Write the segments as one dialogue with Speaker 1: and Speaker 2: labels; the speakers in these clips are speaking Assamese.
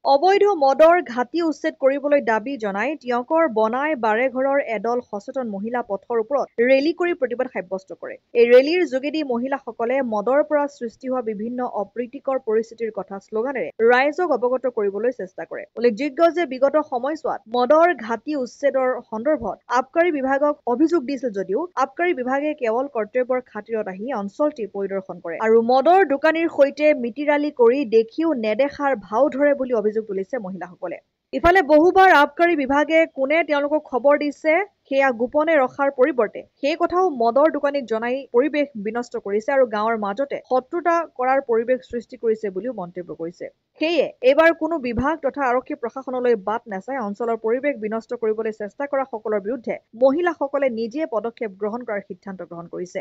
Speaker 1: অবৈধ মদৰ ঘাটি উচ্ছেদ কৰিবলৈ দাবী জনাই টিয়কৰ বনাই বাৰেঘৰৰ এদল সচেতন মহিলা পথৰ ওপৰত ৰেলী কৰি প্ৰতিবাদ সাব্যস্ত কৰে। এই ৰেলীৰ যোগেদি মহিলাসকলে মদৰ পৰা সৃষ্টি হোৱা বিভিন্ন অপ্ৰীতিকৰ পৰিস্থিতিৰ কথা শ্লোগানেৰে ৰাইজক অৱগত কৰিবলৈ চেষ্টা কৰে। উল্লেখযোগ্য যে বিগত সময়ছোৱাত মদৰ ঘাটি উচ্ছেদৰ সন্দৰ্ভত আবকাৰী বিভাগক অভিযোগ দিছিল যদিও আবকাৰী বিভাগে কেৱল কৰ্তব্যৰ খাতিৰত আহি অঞ্চলটি পৰিদৰ্শন কৰে আৰু মদৰ দোকানীৰ সৈতে মিতিৰালি কৰি দেখিও নেদেখাৰ ভাও ধৰে বুলি অভিযোগ তুলিছে মহিলাসকলে। ইফালে বহুবাৰ আবকাৰী বিভাগে কোনে তেওঁলোকক খবৰ দিছে সেয়া গোপনে ৰখাৰ পৰিৱৰ্তে সেই কথাও মদৰ দোকানীক জনাই পৰিৱেশ বিনষ্ট কৰিছে আৰু গাঁৱৰ মাজতে শত্ৰুতা কৰাৰ পৰিৱেশ সৃষ্টি কৰিছে বুলিও মন্তব্য কৰিছে। সেয়ে এইবাৰ কোনো বিভাগ তথা আৰক্ষী প্ৰশাসনলৈ বাট নাচাই অঞ্চলৰ পৰিৱেশ বিনষ্ট কৰিবলৈ চেষ্টা কৰা সকলৰ বিৰুদ্ধে মহিলাসকলে নিজে পদক্ষেপ গ্ৰহণ কৰাৰ সিদ্ধান্ত গ্ৰহণ কৰিছে।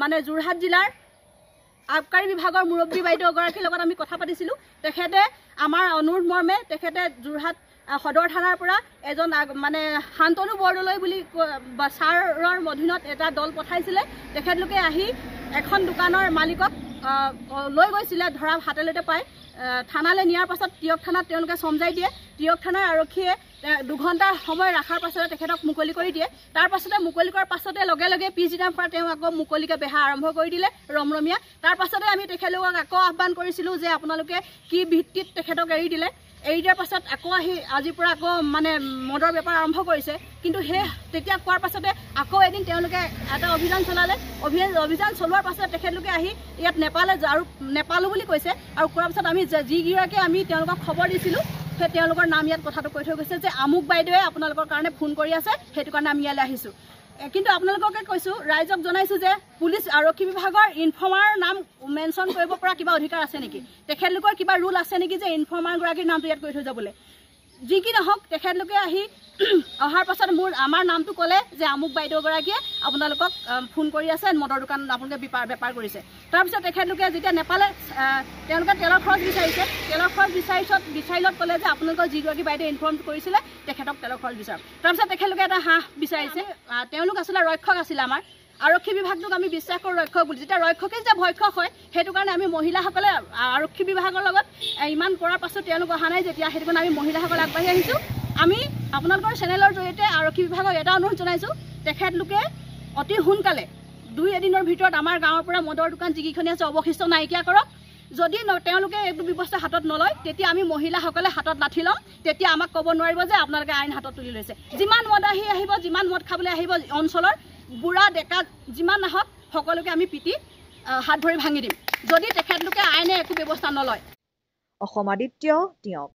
Speaker 2: মানে যোৰহাট জিলাৰ আবকাৰী বিভাগৰ মুৰব্বী বাইদেউগৰাকীৰ লগত আমি কথা পাতিছিলোঁ। তেখেতে আমাৰ অনুৰোধ মৰ্মে তেখেতে যোৰহাট সদৰ থানাৰ পৰা এজন মানে শান্তনু বৰদলৈ বুলি ছাৰৰ অধীনত এটা দল পঠাইছিলে। তেখেতলোকে আহি এখন দোকানৰ মালিকক লৈ গৈছিলে, ধৰা হাতেলৈতে পায়। থানালৈ নিয়াৰ পাছত টিয়ক থানাত তেওঁলোকে চমজাই দিয়ে। টিয়ক থানাৰ আৰক্ষীয়ে 2 ঘণ্টা সময় ৰখাৰ পাছতে তেখেতক মুকলি কৰি দিয়ে। তাৰ পাছতে মুকলি কৰাৰ পাছতে লগে লগে পিছদিনাৰ পৰা তেওঁ আকৌ মুকলিকৈ বেহা আৰম্ভ কৰি দিলে ৰমৰমীয়া। তাৰ পাছতে আমি তেখেতলোকক আকৌ আহ্বান কৰিছিলোঁ যে আপোনালোকে কি ভিত্তিত তেখেতক এৰি দিলে। এৰি দিয়াৰ পাছত আকৌ আহি আজিৰ পৰা আকৌ মানে মদৰ বেপাৰ আৰম্ভ কৰিছে। কিন্তু তেতিয়া কোৱাৰ পাছতে আকৌ এদিন তেওঁলোকে এটা অভিযান চলালে। অভিযান চলোৱাৰ পাছত তেখেতলোকে আহি ইয়াত নেপালে আৰু নেপালো বুলি কৈছে। আৰু কোৱাৰ পাছত আমি যিগৰাকী আমি তেওঁলোকক খবৰ দিছিলোঁ সেই তেওঁলোকৰ নাম ইয়াত কথাটো কৈ থৈ গৈছে যে আমুক বাইদেৱে আপোনালোকৰ কাৰণে ফোন কৰি আছে, সেইটো কাৰণে আমি ইয়ালৈ আহিছোঁ। কিন্তু আপোনালোককে কৈছোঁ, ৰাইজক জনাইছোঁ যে পুলিচ আৰক্ষী বিভাগৰ ইনফৰ্মাৰ নাম মেনশ্যন কৰিব পৰা কিবা অধিকাৰ আছে নেকি, তেখেতলোকৰ কিবা ৰুল আছে নেকি যে ইনফৰ্মাৰগৰাকীৰ নামটো ইয়াত কৈ থৈ যাবলৈ। যি কি নহওক তেখেতলোকে আহি অহাৰ পাছত আমাৰ নামটো ক'লে যে আমুক বাইদেউগৰাকীয়ে আপোনালোকক ফোন কৰি আছে, মদৰ দোকান আপোনালোকে বেপাৰ কৰিছে। তাৰপিছত তেখেতলোকে যেতিয়া নেপালে তেওঁলোকে তেলৰ খৰচ বিচাৰিছে। তেলৰ খৰচ বিচাৰিলত ক'লে যে আপোনালোকৰ যিগৰাকী বাইদেৱে ইনফৰ্ম কৰিছিলে তেখেতক তেলৰ খৰচ বিচাৰক। তাৰপিছত তেখেতলোকে এটা হাঁহ বিচাৰিছে। তেওঁলোক আচলতে ৰক্ষক আছিলে। আমাৰ আৰক্ষী বিভাগটোক আমি বিশ্বাস কৰোঁ ৰক্ষক বুলি। যেতিয়া ৰক্ষকে যেতিয়া ভক্ষক হয় সেইটো কাৰণে আমি মহিলাসকলে আৰক্ষী বিভাগৰ লগত ইমান কৰাৰ পাছত তেওঁলোক অহা নাই যেতিয়া, সেইটো কাৰণে আমি মহিলাসকলে আগবাঢ়ি আহিছোঁ। আমি আপোনালোকৰ চেনেলৰ জৰিয়তে আৰক্ষী বিভাগক এটা অনুৰোধ জনাইছোঁ, তেখেতলোকে অতি সোনকালে 2 এদিনৰ ভিতৰত আমাৰ গাঁৱৰ পৰা মদৰ দোকান যিকেইখনি আছে অৱশিষ্ট নাইকিয়া কৰক। যদি তেওঁলোকে এইটো ব্যৱস্থা হাতত নলয় তেতিয়া আমি মহিলাসকলে হাতত লাঠি ল'ম। তেতিয়া আমাক ক'ব নোৱাৰিব যে আপোনালোকে আইন হাতত তুলি লৈছে। যিমান মদ আহিব, যিমান মদ খাবলৈ আহিব অঞ্চলৰ বুঢ়া ডেকা যিমান নাহক সকলোকে আমি পিটি হাত ভৰি ভাঙি দিম যদি তেখেতলোকে আইনে একো ব্যৱস্থা নলয়।
Speaker 1: অসম আদিত্য টিয়ক।